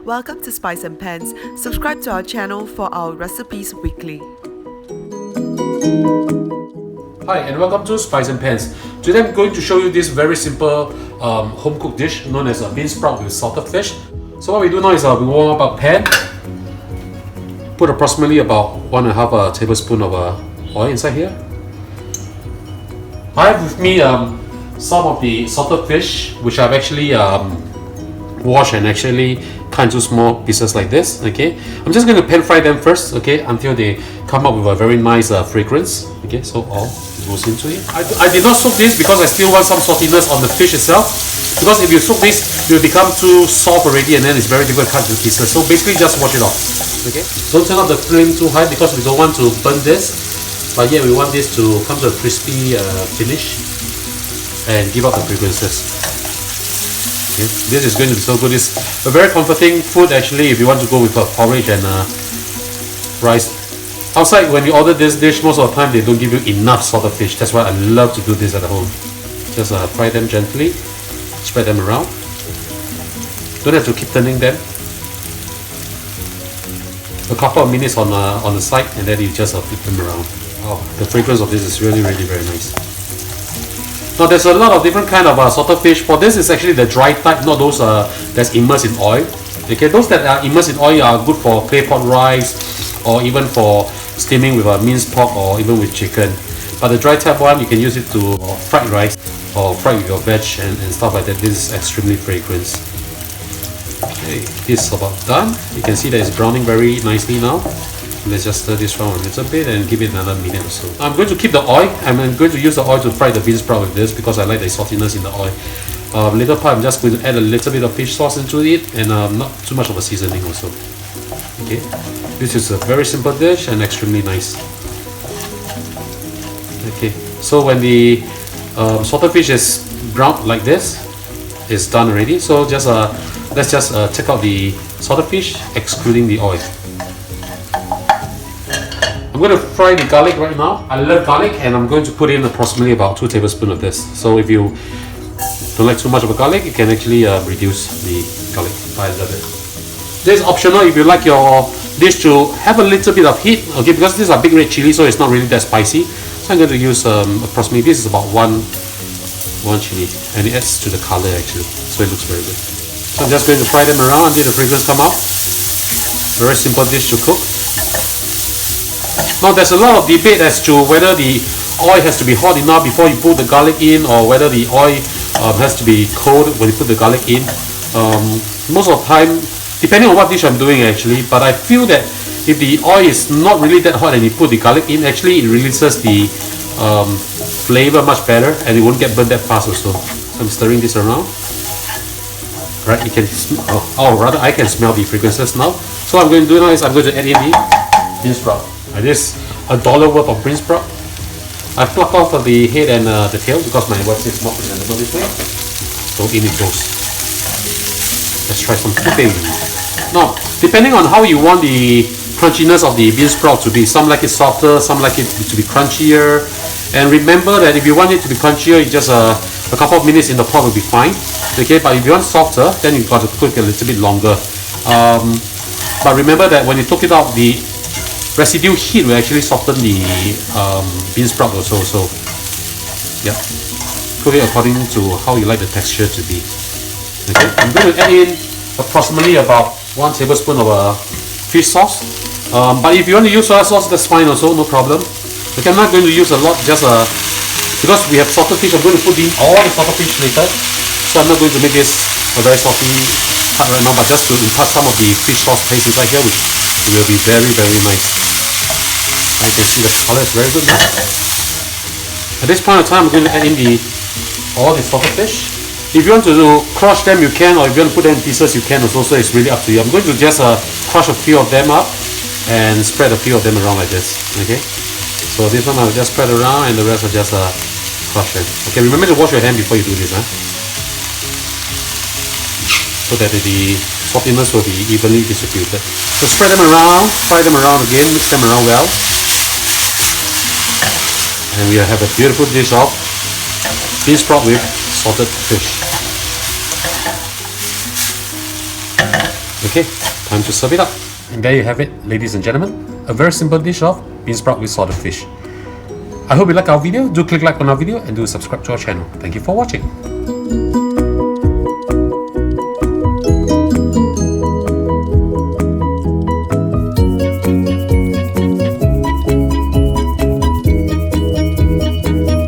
Welcome to Spice and Pans. Subscribe to our channel for our recipes weekly. Hi and welcome to Spice and Pans. Today I'm going to show you this very simple home cooked dish known as a bean sprout with salted fish. So what we do now is we warm up a pan, put approximately about 1.5 tablespoon of oil inside here. I have with me some of the salted fish which I've actually washed and actually cut into small pieces like this. Okay, I'm just going to pan fry them first, okay, until they come up with a very nice fragrance. Okay, so all goes into it. I did not soak this because I still want some saltiness on the fish itself, because if you soak this it will become too soft already and then it's very difficult to cut into pieces. So basically just wash it off. Okay, don't turn up the flame too high because we don't want to burn this, but yeah, we want this to come to a crispy finish and give out the fragrances. Okay. This is going to be so good. It's a very comforting food actually if you want to go with a porridge and rice. Outside when you order this dish, most of the time they don't give you enough salted fish. That's why I love to do this at home. Just fry them gently, spread them around. Don't have to keep turning them. A couple of minutes on the side and then you just flip them around. Wow, the fragrance of this is really very nice. Now there's a lot of different kind of salted fish. For this is actually the dry type, not those that's immersed in oil. Okay, those that are immersed in oil are good for clay pot rice or even for steaming with minced pork or even with chicken. But the dry type one, you can use it to fried rice or fry with your veg and stuff like that. This is extremely fragrant. Okay, this is about done. You can see that it's browning very nicely now. Let's just stir this around a little bit and give it another minute or so. I'm going to keep the oil. I'm going to use the oil to fry the bean sprout with this because I like the saltiness in the oil. Later part I'm just going to add a little bit of fish sauce into it and not too much of a seasoning also. Okay, this is a very simple dish and extremely nice. Okay, so when the salted fish is browned like this, it's done already. So just let's just take out the salted fish, excluding the oil. I'm going to fry the garlic right now. I love garlic and I'm going to put in approximately about 2 tablespoons of this. So if you don't like too much of a garlic, you can actually reduce the garlic. I love it. This is optional if you like your dish to have a little bit of heat, okay, because these are big red chili, so it's not really that spicy. So I'm going to use approximately, this is about one chili, and it adds to the color actually, so it looks very good. So I'm just going to fry them around until the fragrance come out. Very simple dish to cook. Now there's a lot of debate as to whether the oil has to be hot enough before you put the garlic in, or whether the oil has to be cold when you put the garlic in. Most of the time, depending on what dish I'm doing actually, but I feel that if the oil is not really that hot and you put the garlic in, actually it releases the flavor much better and it won't get burnt that fast also. So I'm stirring this around. Right, you can rather I can smell the fragrances now. So what I'm going to do now is I'm going to add in the bean sprout. This $1 worth of bean sprout. I pluck off the head and the tail because my wife says it's not presentable this way. So in it goes. Let's try some cooking. Now, depending on how you want the crunchiness of the bean sprout to be, some like it softer, some like it to be crunchier. And remember that if you want it to be crunchier, just a couple of minutes in the pot will be fine. Okay, but if you want softer, then you've got to cook a little bit longer. But remember that when you cook it out, the residue heat will actually soften the bean sprout also. So, yeah, cook it according to how you like the texture to be. Okay, I'm going to add in approximately about 1 tablespoon of fish sauce. But if you want to use soy sauce, that's fine also, no problem. Okay, I'm not going to use a lot, just because we have salted fish. I'm going to put in all the salted fish later, so I'm not going to make this a very salty cut right now, but just to impart some of the fish sauce taste inside here, which will be very nice. You can see the color is very good now. At this point in time, I'm going to add in all the salted fish. If you want to crush them, you can, or if you want to put them in pieces, you can also, so it's really up to you. I'm going to just crush a few of them up and spread a few of them around like this. Okay, so this one I'll just spread around and the rest I'll just crush them. Okay, remember to wash your hand before you do this, so that the saltiness will be evenly distributed. So spread them around, fry them around again, mix them around well. And we have a beautiful dish of bean sprout with salted fish. Okay, time to serve it up. And there you have it, ladies and gentlemen. A very simple dish of bean sprout with salted fish. I hope you like our video. Do click like on our video and do subscribe to our channel. Thank you for watching.